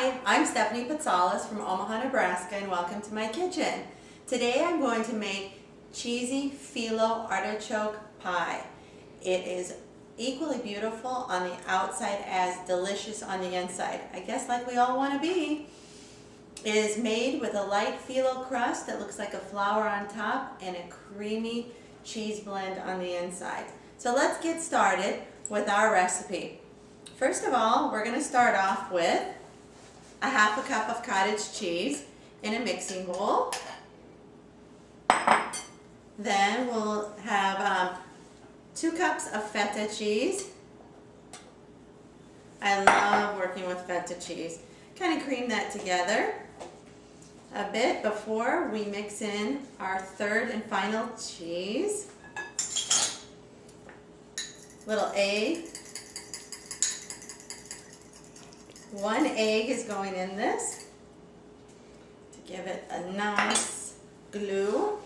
Hi, I'm Stephanie Patsalas from Omaha, Nebraska, and welcome to my kitchen. Today I'm going to make cheesy phyllo artichoke pie. It is equally beautiful on the outside as delicious on the inside. I guess like we all want to be. It is made with a light phyllo crust that looks like a flour on top and a creamy cheese blend on the inside. So let's get started with our recipe. First of all, we're going to start off with a half a cup of cottage cheese in a mixing bowl. Then we'll have 2 cups of feta cheese. I love working with feta cheese. Kind of cream that together a bit before we mix in our third and final cheese. Little egg. 1 egg is going in this to give it a nice glue.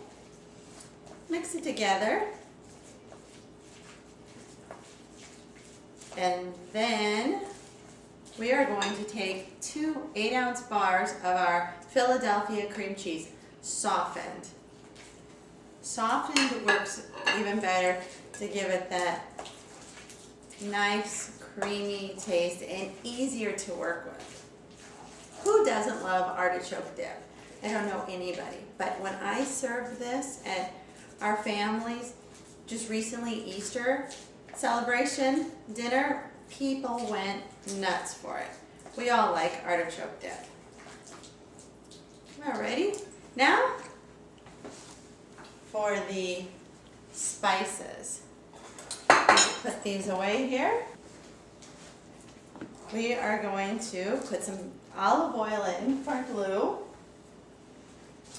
Mix it together. And then we are going to take 2 8-ounce bars of our Philadelphia cream cheese, softened. Softened works even better to give it that nice creamy taste and easier to work with. Who doesn't love artichoke dip? I don't know anybody, but when I served this at our family's just recently Easter celebration dinner, people went nuts for it. We all like artichoke dip. Alrighty, now for the spices. Put these away here. We are going to put some olive oil in for glue.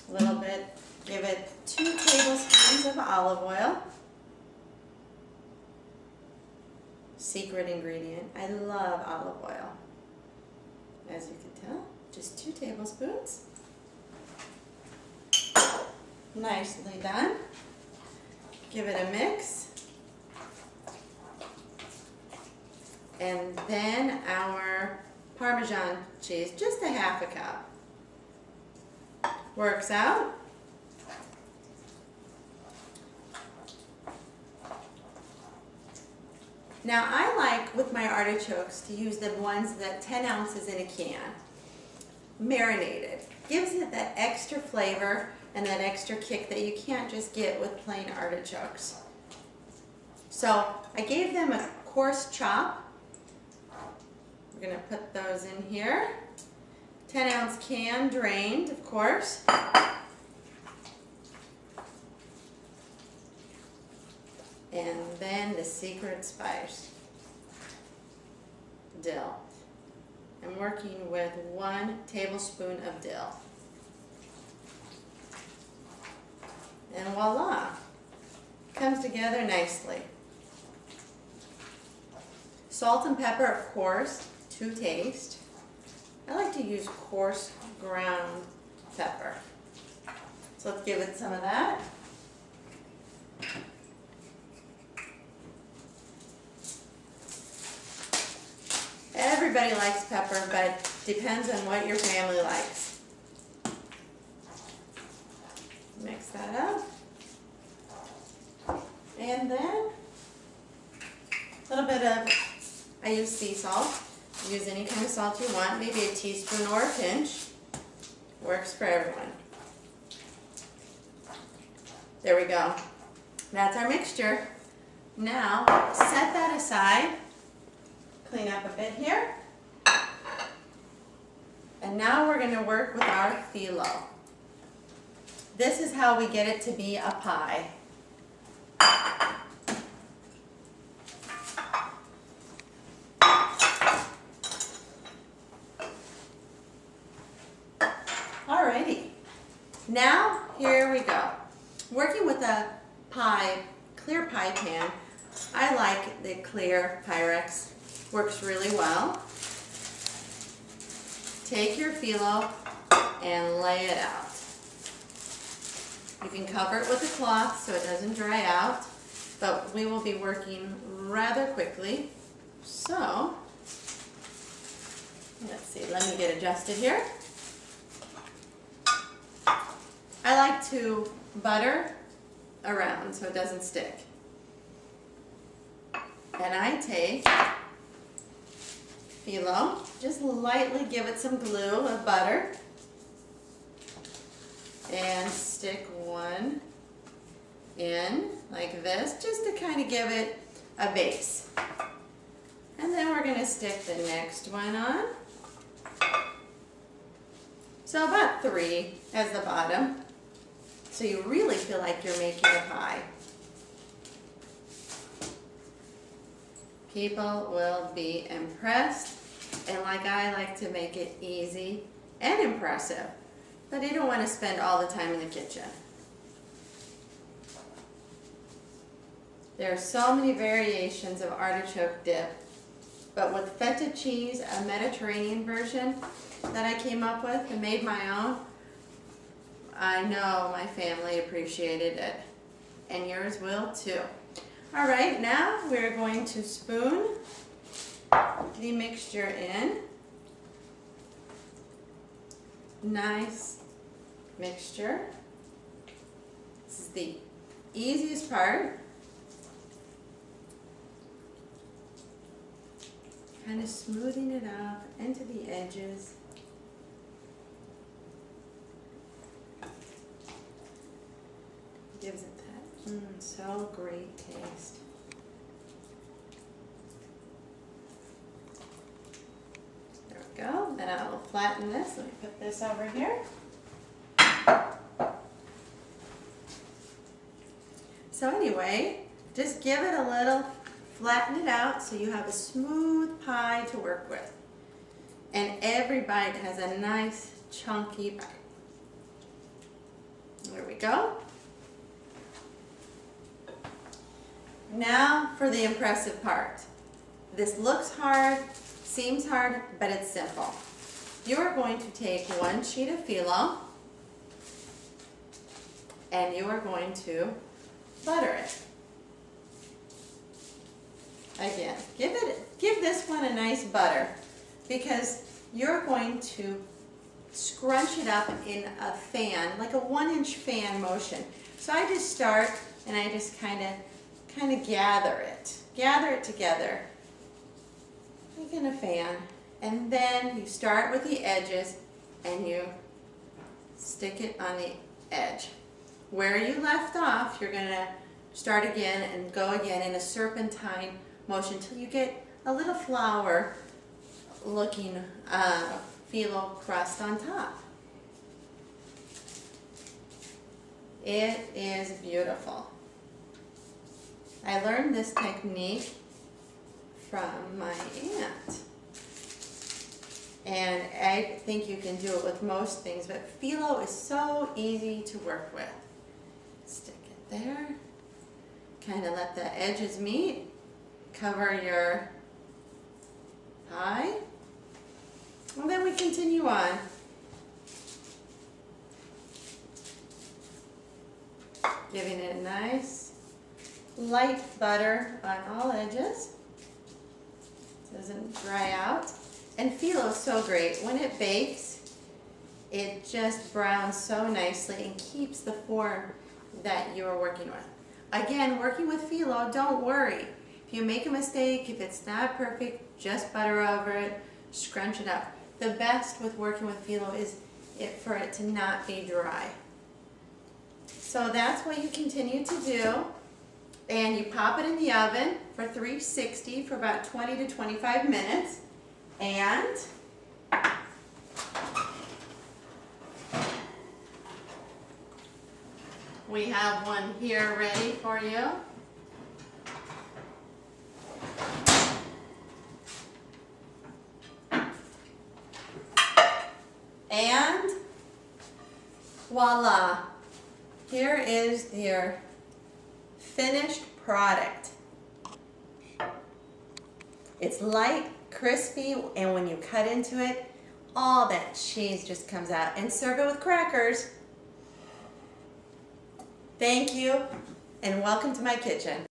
A little bit, give it 2 tablespoons of olive oil. Secret ingredient. I love olive oil. As you can tell, just 2 tablespoons. Nicely done. Give it a mix. And then our Parmesan cheese, just a half a cup. Works out. Now I like with my artichokes to use the ones that 10 ounces in a can, marinated. Gives it that extra flavor and that extra kick that you can't just get with plain artichokes. So I gave them a coarse chop. We're going to put those in here. 10-ounce can, drained, of course. And then the secret spice, dill. I'm working with 1 tablespoon of dill. And voila, comes together nicely. Salt and pepper, of course, to taste. I like to use coarse ground pepper. So let's give it some of that. Everybody likes pepper, but depends on what your family likes. Mix that up. And then a little bit of, I use sea salt. Use any kind of salt you want, maybe a teaspoon or a pinch. Works for everyone. There we go. That's our mixture. Now, set that aside. Clean up a bit here. And now we're going to work with our phyllo. This is how we get it to be a pie. Alrighty. Now, here we go. Working with a pie, clear pie pan, I like the clear Pyrex. Works really well. Take your phyllo and lay it out. You can cover it with a cloth so it doesn't dry out, but we will be working rather quickly. So Let's see, let me get adjusted here. I like to butter around so it doesn't stick. And I take Phyllo, just lightly give it some glue of butter, and stick one in like this, just to kind of give it a base. And then we're going to stick the next one on. So about 3 as the bottom, so you really feel like you're making a pie. People will be impressed, and like I like to make it easy and impressive, but you don't want to spend all the time in the kitchen. There are so many variations of artichoke dip, but with feta cheese, a Mediterranean version that I came up with and made my own, I know my family appreciated it, and yours will too. All right, now we're going to spoon the mixture in. Nice mixture. This is the easiest part. Kind of smoothing it out into the edges. Gives it that so great taste. There we go. Then I will flatten this. Let me put this over here. So anyway, just give it a little, flatten it out so you have a smooth pie to work with. And every bite has a nice chunky bite. There we go. Now for the impressive part. This looks hard, seems hard, but it's simple. You are going to take 1 sheet of Phyllo and you are going to butter it. Again, give this one a nice butter, because you're going to scrunch it up in a fan, like a 1-inch fan motion. So I just start and I just kind of gather it together, like in a fan, and then you start with the edges and you stick it on the edge. Where you left off, you're going to start again and go again in a serpentine motion until you get a little flour looking Phyllo crust on top. It is beautiful. I learned this technique from my aunt, and I think you can do it with most things, but Phyllo is so easy to work with. Stick it there, kind of let the edges meet, cover your pie, and then we continue on. Giving it a nice light butter on all edges so it doesn't dry out. And Phyllo is so great. When it bakes, it just browns so nicely and keeps the form that you're working with. Again, working with Phyllo, don't worry. If you make a mistake, if it's not perfect, just butter over it, scrunch it up. The best with working with Phyllo is for it to not be dry. So that's what you continue to do. And you pop it in the oven for 360 for about 20 to 25 minutes. And we have one here ready for you. And voila! Here is your finished product. It's light, crispy, and when you cut into it, all that cheese just comes out. And serve it with crackers. Thank you, and welcome to my kitchen.